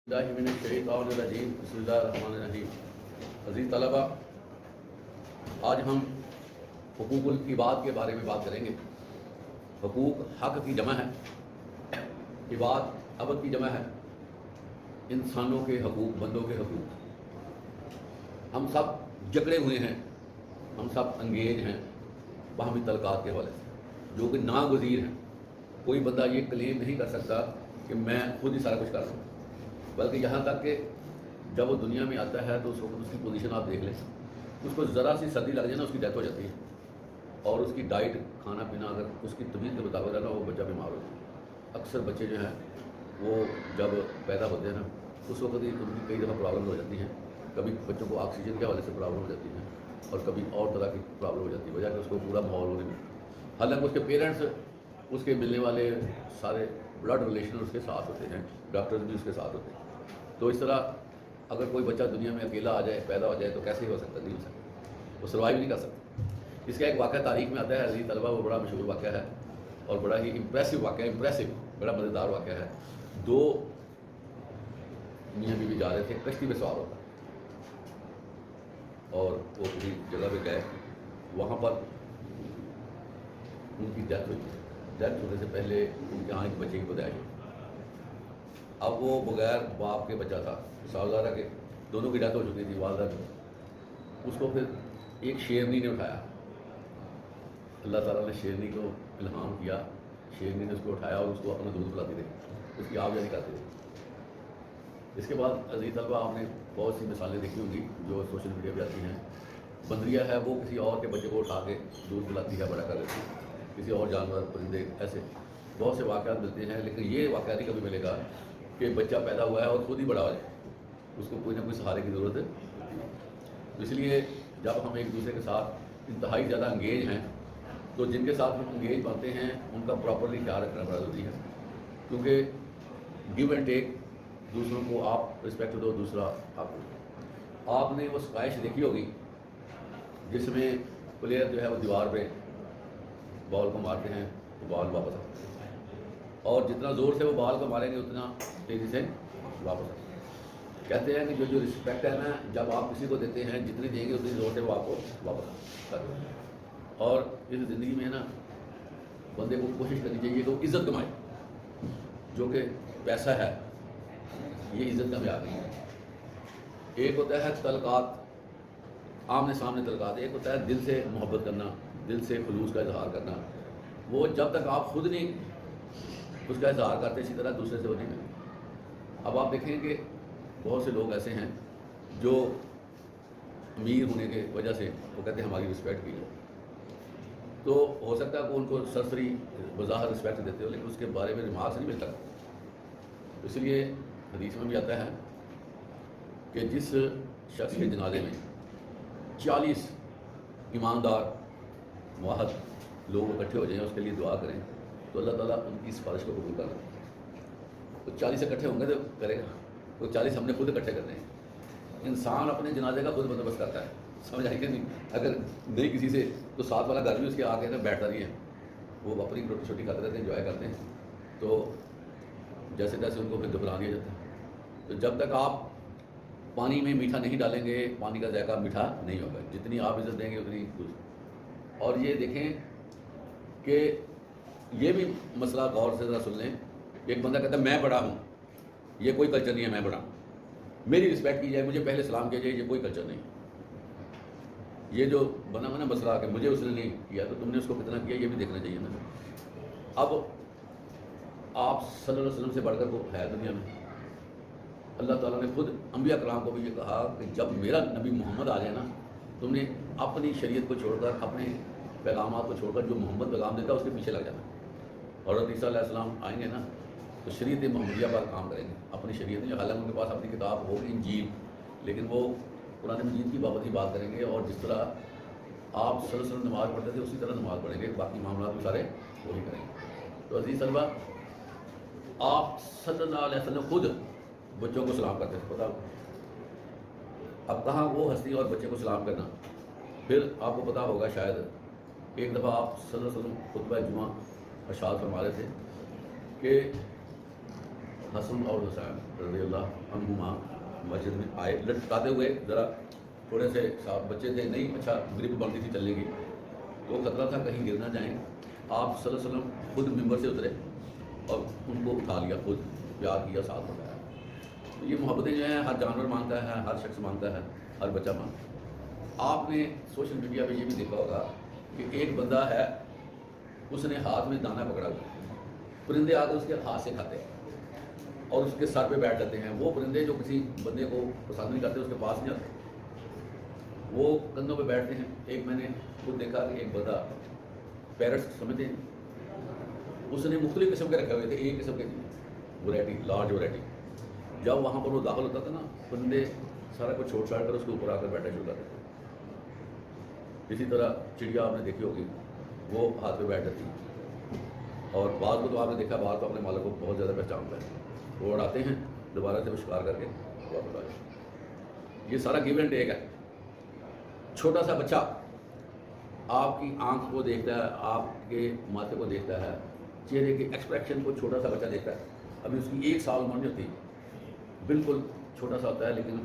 عزیز طلبہ، آج ہم حقوق العباد کے بارے میں بات کریں گے۔ حقوق حق کی جمع ہے، عباد عبد کی جمع ہے، انسانوں کے حقوق، بندوں کے حقوق۔ ہم سب جکڑے ہوئے ہیں، ہم سب انگیج ہیں باہمی تعلقات کے حوالے سے، جو کہ ناگزیر ہیں۔ کوئی بندہ یہ کلیم نہیں کر سکتا کہ میں خود ہی سارا کچھ کر سکوں، بلکہ یہاں تک کہ جب وہ دنیا میں آتا ہے تو اس وقت اس کی پوزیشن آپ دیکھ لیں، اس کو ذرا سی سردی لگ جائے نا، اس کی ڈیتھ ہو جاتی ہے، اور اس کی ڈائٹ، کھانا پینا اگر اس کی طبیعت کے مطابق رہنا، وہ بچہ بیمار ہو جاتا ہے۔ اکثر بچے جو ہیں وہ جب پیدا ہوتے ہیں نا، اس وقت ہی ان کی کئی دفعہ پرابلم ہو جاتی ہیں۔ کبھی بچوں کو آکسیجن کے حوالے سے پرابلم ہو جاتی ہیں، اور کبھی اور طرح کی پرابلم ہو جاتی ہے، وجہ کہ اس کو پورا ماحول ہونے میں، حالانکہ اس کے پیرنٹس، اس کے ملنے والے سارے بلڈ ریلیشن اس کے ساتھ ہوتے ہیں، ڈاکٹرز بھی اس کے ساتھ ہوتے ہیں۔ تو اس طرح اگر کوئی بچہ دنیا میں اکیلا آ جائے، پیدا ہو جائے، تو کیسے ہو سکتا؟ نہیں ہو سکتا، وہ سروائیو نہیں کر سکتا۔ اس کا ایک واقعہ تاریخ میں آتا ہے عزیز طلبہ، وہ بڑا مشہور واقعہ ہے اور بڑا ہی امپریسو واقعہ، بڑا مزیدار واقعہ ہے۔ دو میاں بیوی جا رہے تھے، کشتی میں سوار ہوتا، اور وہ کسی جگہ پہ گئے، وہاں پر ان کی ڈیتھ ہوئی۔ ڈیتھ ہونے سے پہلے ان کے یہاں ایک بچے کی پیدائش ہوئی۔ اب وہ بغیر باپ کے بچہ تھا، صاحبزادہ کے، دونوں کی ڈیتھ ہو چکی تھی، والدہ کی۔ اس کو پھر ایک شیرنی نے اٹھایا، اللہ تعالیٰ نے شیرنی کو الہام کیا، شیرنی نے اس کو اٹھایا اور اس کو اپنا دودھ پلاتی رہی، اس کی آبیاری کرتی رہی۔ اس کے بعد عزیز طلبہ، آپ نے بہت سی مثالیں دیکھی ہوں گی جو سوشل میڈیا پہ آتی ہیں۔ بندریا ہے، وہ کسی اور کے بچے کو اٹھا کے دودھ پلاتی ہے، بڑا کر دیتی ہے، کسی اور جانور، پرندے، ایسے بہت سے واقعات ملتے ہیں۔ لیکن یہ واقعہ نہیں کبھی ملے گا کہ بچہ پیدا ہوا ہے اور خود ہی بڑا ہو جائے، اس کو کوئی نہ کوئی سہارے کی ضرورت ہے۔ اس لیے جب ہم ایک دوسرے کے ساتھ انتہائی زیادہ انگیج ہیں، تو جن کے ساتھ ہم انگیج بنتے ہیں ان کا پراپرلی خیال رکھنا بڑا ضروری ہے، کیونکہ گیو اینڈ ٹیک، دوسروں کو آپ رسپیکٹ دو، دوسرا آپ کو۔ آپ نے وہ سفائش دیکھی ہوگی جس میں پلیئر جو ہے وہ دیوار پہ بال کو مارتے ہیں تو بال واپس آتا ہے، اور جتنا زور سے وہ بال کو ماریں گے اتنا تیزی سے واپس آتا ہے۔ کہتے ہیں کہ جو رسپیکٹ ہے نا، جب آپ کسی کو دیتے ہیں، جتنی دیں گے اتنی زور سے وہ آپ کو واپس کرتے ہیں۔ اور اس زندگی میں نا بندے کو کوشش کرنی چاہیے کہ وہ عزت کمائے، جو کہ پیسہ ہے، یہ عزت کا معیار نہیں ہے۔ ایک ہوتا ہے تعلقات، آمنے سامنے تعلقات، ایک ہوتا ہے دل سے محبت کرنا، دل سے خلوص کا اظہار کرنا۔ وہ جب تک آپ خود نہیں اس کا اظہار کرتے، اسی طرح دوسرے سے وہ نہیں کرتے۔ اب آپ دیکھیں کہ بہت سے لوگ ایسے ہیں جو امیر ہونے کی وجہ سے وہ کہتے ہیں ہماری رسپیکٹ کی، تو ہو سکتا ہے کہ ان کو سرسری بظاہر رسپیکٹ دیتے ہو، لیکن اس کے بارے میں ریمارکس نہیں ملتا۔ اس لیے حدیث میں بھی آتا ہے کہ جس شخص کے جنازے میں 40 ایماندار موحد لوگ اکٹھے ہو جائیں، اس کے لیے دعا کریں، تو اللہ تعالیٰ ان کی سفارش کو قبول کر لے۔ تو 40 اکٹھے ہوں گے تو کرے گا، تو 40 ہم نے خود اکٹھے کرنے ہیں۔ انسان اپنے جنازے کا خود بندوبست کرتا ہے، سمجھ آئی کہ نہیں؟ اگر نہیں کسی سے، تو ساتھ والا گھر بھی اس کے آ کے نا بیٹھتا نہیں ہے، وہ اپنی روٹی چھوٹی کھاتے رہتے ہیں، انجوائے کرتے ہیں۔ تو جیسے جیسے ان کو پھر گھبرا دیا جاتا ہے۔ تو جب تک آپ پانی میں میٹھا نہیں ڈالیں گے، پانی کا ذائقہ میٹھا نہیں ہوگا، جتنی آپ عزت دیں گے اتنی دوسری۔ اور یہ دیکھیں کہ یہ بھی مسئلہ غور سے ذرا سن لیں۔ ایک بندہ کہتا ہے میں بڑا ہوں، یہ کوئی کلچر نہیں ہے، میں بڑا ہوں، میری رسپیکٹ کی جائے، مجھے پہلے سلام کیا جائے، یہ کوئی کلچر نہیں۔ یہ جو بنا ہوا نا مسئلہ کہ مجھے اس نے نہیں کیا تو تم نے اس کو کتنا کیا، یہ بھی دیکھنا چاہیے نا۔ اب آپ صلی اللہ علیہ وسلم سے بڑھ کر وہ ہے دنیا میں؟ اللہ تعالیٰ نے خود انبیاء کرام کو بھی یہ کہا کہ جب میرا نبی محمد آ جائے نا، تم نے اپنی شریعت کو چھوڑ کر، اپنے پیغامات کو چھوڑ کر، جو محمد پیغام دیتا ہے اس کے پیچھے لگ جانا۔ اور عیسیٰ علیہ السلام آئیں گے نا تو شریعت محمدیہ پر کام کریں گے، اپنی شریعت نہیں، حالانکہ ان کے پاس اپنی کتاب ہوگی انجیل، لیکن وہ قرآن مجید کی بابت ہی بات کریں گے، اور جس طرح آپ صلی اللہ علیہ وسلم نماز پڑھتے تھے اسی طرح نماز پڑھیں گے، باقی معاملات بھی سارے وہی کریں گے۔ تو عزیز طلبہ، آپ صلی اللہ علیہ وسلم خود بچوں کو سلام کرتے تھے، پتا اب کہاں وہ ہستی اور بچے کو سلام کرنا۔ پھر آپ کو پتا ہوگا شاید ایک دفعہ آپ صلی اللہ علیہ وسلم خطبہ جمعہ ارشاد فرما رہے تھے کہ حسن اور حسین رضی اللہ عنہما مسجد میں آئے لٹکاتے ہوئے، ذرا تھوڑے سے صاحب بچے تھے، نہیں اچھا گرپ بنتی تھی چلنے کی، تو خطرہ تھا کہیں گر نہ جائیں۔ آپ صلی اللہ علیہ وسلم خود ممبر سے اترے اور ان کو اٹھا لیا، خود پیار کیا، ساتھ بتایا۔ تو یہ محبتیں جو ہیں ہر جانور مانگتا ہے، ہر شخص مانگتا ہے، ہر بچہ مانگتا ہے۔ آپ نے سوشل میڈیا پہ یہ بھی دیکھا ہوگا کہ ایک بندہ ہے، اس نے ہاتھ میں دانہ پکڑا ہوا، پرندے آ کے اس کے ہاتھ سے کھاتے ہیں اور اس کے سر پہ بیٹھ جاتے ہیں۔ وہ پرندے جو کسی بندے کو پسند نہیں کرتے اس کے پاس نہیں آتے، وہ کندھوں پہ بیٹھتے ہیں۔ ایک میں نے خود دیکھا کہ ایک بندہ پیرٹس سمجھتے ہیں، اس نے مختلف قسم کے رکھے ہوئے تھے، ایک قسم کے ورائٹی، لارج ورائٹی۔ جب وہاں پر وہ داخل ہوتا تھا نا، پرندے سارا کچھ چھوڑ چھاڑ کر اس کے اوپر آ کر بیٹھنا شروع کرتے تھے۔ اسی طرح چڑیا آپ نے دیکھی ہوگی، وہ ہاتھ پہ بیٹھ جاتی ہے، اور بعض کو تو آپ نے دیکھا، بعض تو اپنے مالک کو بہت زیادہ پہچانتا ہے، وہ اڑاتے ہیں، دوبارہ سے وہ شکار کر کے واپس آ جاتے ہیں۔ یہ سارا گیو اینڈ ٹیک ہے۔ چھوٹا سا بچہ آپ کی آنکھ کو دیکھتا ہے، آپ کے ماتھے کو دیکھتا ہے، چہرے کے ایکسپریشن کو چھوٹا سا بچہ دیکھتا ہے۔ ابھی اس کی 1 سال عمر نہیں ہوتی، بالکل چھوٹا سا ہوتا ہے، لیکن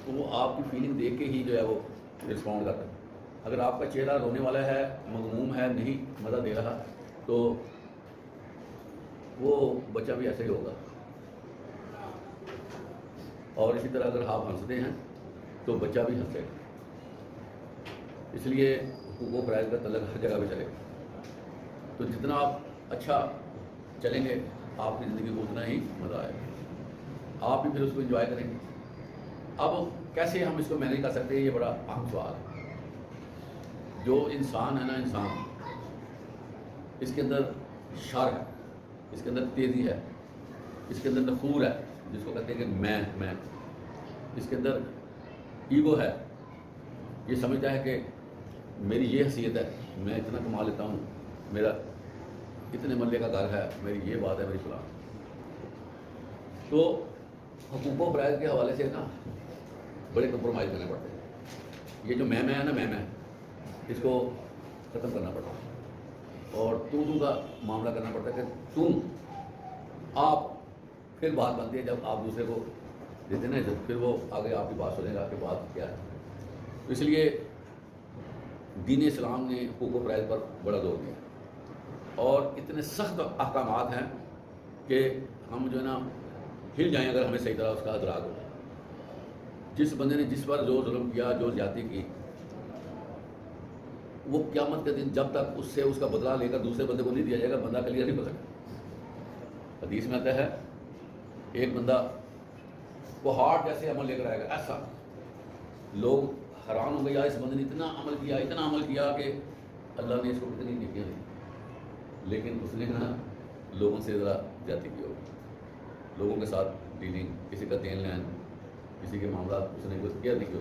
وہ آپ کی فیلنگ دیکھ کے ہی جو ہے وہ رسپونڈ کرتا ہے۔ اگر آپ کا چہرہ رونے والا ہے، مغموم ہے، نہیں مزہ دے رہا، تو وہ بچہ بھی ایسے ہی ہوگا۔ اور اسی طرح اگر آپ ہنستے ہیں تو بچہ بھی ہنسے گا۔ اس لیے حقوق و فرائض کا تعلق ہر جگہ پہ چلے گا۔ تو جتنا آپ اچھا چلیں گے، آپ کی زندگی کو اتنا ہی مزہ آئے گا، آپ بھی پھر اس کو انجوائے کریں گے۔ اب کیسے ہم اس کو مینیج کر سکتے ہیں، یہ بڑا اہم سوال ہے۔ جو انسان ہے نا، انسان اس کے اندر شر ہے، اس کے اندر تیزی ہے، اس کے اندر نفور ہے، جس کو کہتے ہیں کہ میں، اس کے اندر ایگو ہے، یہ سمجھتا ہے کہ میری یہ حیثیت ہے، میں اتنا کما لیتا ہوں، میرا اتنے ملے کا گھر ہے، میری یہ بات ہے، میری فلاں۔ تو حقوق و فرائض کے حوالے سے نا بڑے کمپرومائز کرنے پڑتے ہیں۔ یہ جو میں ہے نا، میں اس کو ختم کرنا پڑتا ہے، اور تو کا معاملہ کرنا پڑتا ہے کہ آپ پھر بات بنتی ہے جب آپ دوسرے کو دیتے نا، جب پھر وہ آگے آپ کی بات سنے گا کہ بات کیا ہے۔ تو اس لیے دین اسلام نے حقوق و فرائض پر بڑا زور دیا، اور اتنے سخت احکامات ہیں کہ ہم جو ہے نا ہل جائیں اگر ہمیں صحیح طرح اس کا ادراک ہو۔ جس بندے نے جس پر جو ظلم کیا، جو زیادتی کی، وہ قیامت کے دن جب تک اس سے اس کا بدلہ لے کر دوسرے بندے کو نہیں دیا جائے گا، بندہ کلیئر نہیں ہو سکتا۔ حدیث میں آتا ہے ایک بندہ پہاڑ جیسے عمل لے کر آئے گا، ایسا لوگ حیران ہو گئے، یا اس بندے نے اتنا عمل کیا کہ اللہ نے اس کو کتنی نیکیاں دی، لیکن اس نے نا لوگوں سے ذرا زیادتی کی ہوگی، لوگوں کے ساتھ ڈیلنگ، کسی کا دین لین، کسی کے معاملات اس نے کچھ کیا نہیں کیا۔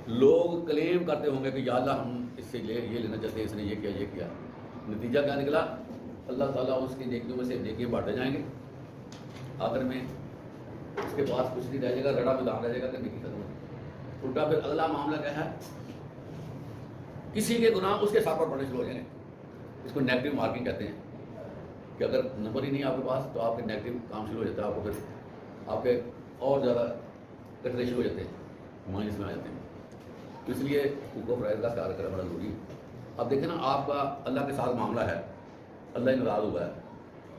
لوگ کلیم کرتے ہوں گے کہ یا اللہ ہم اس سے یہ لینا چاہتے ہیں، اس نے یہ کیا، نتیجہ کیا نکلا؟ اللہ تعالیٰ اس کی نیکیوں میں سے نیکیاں بانٹے جائیں گے، آخر میں اس کے پاس کچھ نہیں رہ جائے گا، رڑا میدان رہ جائے گا کہ نیکی ختم ہو۔ الٹا پھر اگلا معاملہ کیا ہے؟ کسی کے گناہ اس کے ساتھ پر پڑنے شروع ہو جائیں گے۔ اس کو نیگیٹو مارکنگ کہتے ہیں، کہ اگر نمبر ہی نہیں آپ کے پاس تو آپ کے نیگیٹو کام شروع ہو جاتا ہے، آپ کو پھر آپ کے اور زیادہ کٹنے شروع ہو جاتے ہیں، مائنس میں آ جاتے ہیں۔ تو اس لیے حقوق و فرائض کا خیال کرنا بڑا ضروری ہے۔ اب دیکھیں نا، آپ کا اللہ کے ساتھ معاملہ ہے، اللہ ہی ناراض ہوا ہے،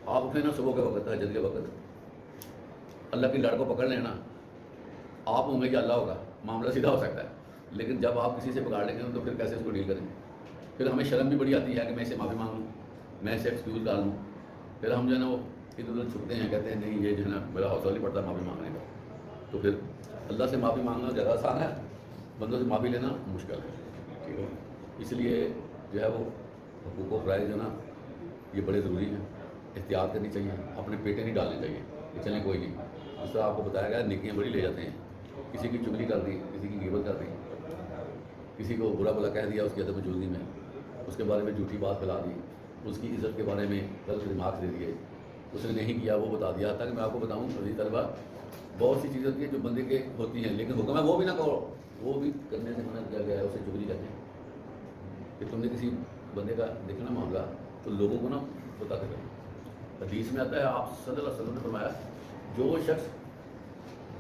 آپ اٹھیں نا صبح کے وقت، تہجد کے وقت، اللہ کی لڑ کو پکڑ لینا، آپ ہوں گے کہ اللہ ہوگا، معاملہ سیدھا ہو سکتا ہے۔ لیکن جب آپ کسی سے پکڑ لیں گے تو پھر کیسے اس کو ڈیل کریں گے؟ پھر ہمیں شرم بھی بڑی آتی ہے کہ میں اسے معافی مانگوں، میں اسے ایکسکیوز ڈالوں، پھر ہم جو ہے نا وہ ادھر ادھر چھپتے ہیں، کہتے ہیں نہیں یہ جو ہے نا میرا حوصلہ نہیں پڑتا معافی مانگنے کا۔ تو پھر اللہ سے معافی مانگنا زیادہ آسان ہے، بندوں سے معافی لینا مشکل ہے، ٹھیک ہے۔ اس لیے جو ہے وہ حقوق و فرائض جو ہے نا یہ بڑے ضروری ہیں، احتیاط کرنی چاہیے، اپنے پیٹے نہیں ڈالنے چاہیے کہ چلیں کوئی نہیں۔ جس طرح آپ کو بتایا گیا نیکیاں بڑی لے جاتے ہیں، کسی کی چگلی کر دی، کسی کی غیبت کر دی، کسی کو برا بلا کہہ دیا اس کی عدم موجودگی میں، اس کے بارے میں جھوٹی بات پھیلا دی، اس کی عزت کے بارے میں غلط دماغ دے دیے، اس نے نہیں کیا وہ بتا دیا۔ تاکہ میں آپ کو بتاؤں عزیز طلبہ، بہت سی چیزیں ہوتی ہیں جو بندے کے ہوتی ہیں، لیکن حکم ہے وہ بھی نہ کرو، وہ بھی کرنے سے منع کیا گیا ہے، اسے چگلی کہتے ہیں۔ کہ تم نے کسی بندے کا دیکھا نا معاملہ تو لوگوں کو نا پتہ کرو۔ حدیث میں آتا ہے آپ صلی اللہ علیہ وسلم نے فرمایا جو شخص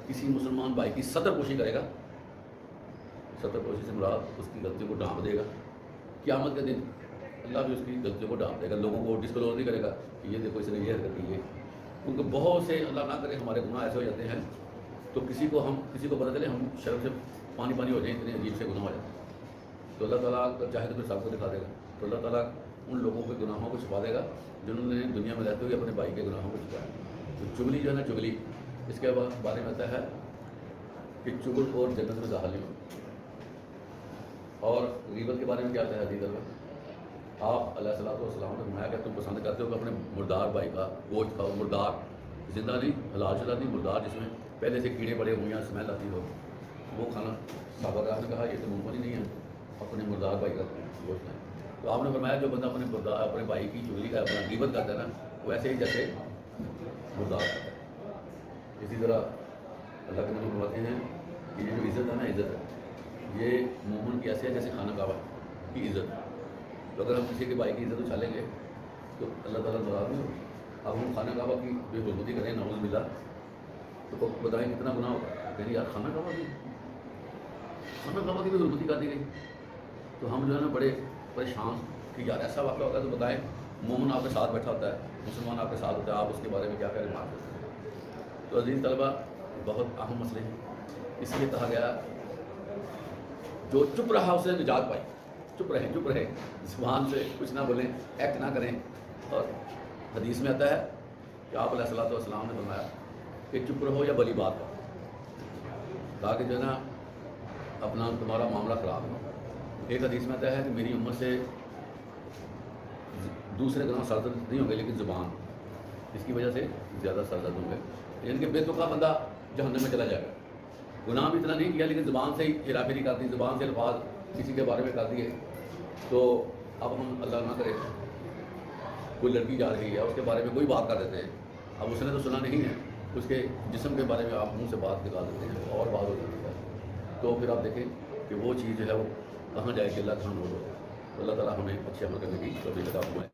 کسی مسلمان بھائی کی سطر پوشی کرے گا، سطر پوشی سے مراد اس کی غلطیوں کو ڈھانپ دے گا، قیامت کے دن اللہ بھی اس کی غلطیوں کو ڈھانپ دے گا، لوگوں کو ڈسکلوز نہیں کرے گا کہ یہ دیکھو اس نے یہ حرکت کی ہے، کیونکہ بہت سے اللہ نہ کرے ہمارے گناہ ایسے ہو جاتے ہیں تو کسی کو پتہ چلے ہم شرم سے پانی ہو جائیں، اتنے عجیب سے گناہ ہو جاتے ہیں، تو اللہ تعالیٰ چاہے تو پھر سب کو دکھا دے گا، تو اللہ تعالیٰ ان لوگوں کے گناہوں کو چھپا دے گا جنہوں نے دنیا میں رہتے ہوئے اپنے بھائی کے گناہوں کو چھپایا۔ تو چگلی جو ہے نا، چگلی اس کے بارے میں آتا ہے کہ چگل اور جنت میں داخل نہیں ہو۔ اور غیبت کے بارے میں کیا آتا ہے حدیث میں؟ آپ علیہ الصلوۃ والسلام نے فرمایا کہ تم پسند کرتے ہو کہ اپنے مردار بھائی کا گوشت کھاؤ، مردار، زندہ نہیں، حلال شدہ نہیں، مردار جس میں پہلے سے کیڑے پڑے ہوئے ہیں، اسمیل آتی ہو، وہ کھانا۔ صحابہ کرام نے کہا یہ تو ممکن ہی نہیں ہے، اپنے مردار بھائی کا گوشت کھائیں۔ تو آپ نے فرمایا جو بندہ اپنے بھائی کی چگلی کا اپنا غیبت کرتا ہے نا، وہ ایسے ہی جیسے مردار کرتا ہے۔ اسی طرح اللہ کے نبی فرماتے ہیں کہ یہ جو عزت ہے نا، عزت ہے، یہ مومن کی ایسے ہے جیسے خانہ کعبہ کی عزت۔ تو اگر ہم کسی کے بھائی کی عزت اچھالیں گے تو اللہ تعالیٰ ناراض نہیں ہوگا۔ اب ہم خانہ کعبہ کی بے حرمتی کریں، نعوذ باللہ، تو بتائیں کتنا گناہ ہوگا۔ کہیں یار خانہ کعبہ کی بھی حرمتی کر دی گئی، تو ہم جو ہے نا بڑے پریشان کہ یار ایسا واقعہ ہوتا ہے تو بتائیں، مومن آپ کے ساتھ بیٹھا ہوتا ہے، مسلمان آپ کے ساتھ ہوتا ہے، آپ اس کے بارے میں کیا کہہ بات کرتے ہیں۔ تو عزیز طلبہ، بہت اہم مسئلے ہیں، اس لیے کہا گیا جو چپ رہا اس نے نجات پائی۔ چپ رہے، زبان سے کچھ نہ بولیں، ایکٹ نہ کریں۔ اور حدیث میں آتا ہے کہ آپ علیہ الصلوۃ والسلام نے فرمایا کہ چپ رہو یا بلی بات کرو، تاکہ جو ہے نا اپنا تمہارا معاملہ خراب ہو۔ ایک حدیث میں آتا ہے کہ میری امت سے دوسرے گناہ سرزد نہیں ہوں گے لیکن زبان، اس کی وجہ سے زیادہ سرزد ہوں گے، یعنی کہ بے تقیٰ بندہ جہنم میں چلا جائے گا۔ گناہ بھی اتنا نہیں کیا لیکن زبان سے ہی ہیرا پھیری کر دی، زبان سے الفاظ کسی کے بارے میں کر دیے۔ تو اب ہم اللہ نہ کرے کوئی لڑکی جا رہی ہے، اس کے بارے میں کوئی بات کر دیتے ہیں، اب اس نے تو سنا نہیں ہے، اس کے جسم کے بارے میں آپ منہ سے بات نکال دیتے ہیں اور بات ہو جاتی ہے، تو پھر آپ دیکھیں کہ وہ چیز جو ہے وہ کہاں جائے گی، اللہ کہاں نوٹ ہوگا۔ تو اللہ تعالیٰ ہمیں اچھے عمل کرنے کی توفیق عطا فرمائے۔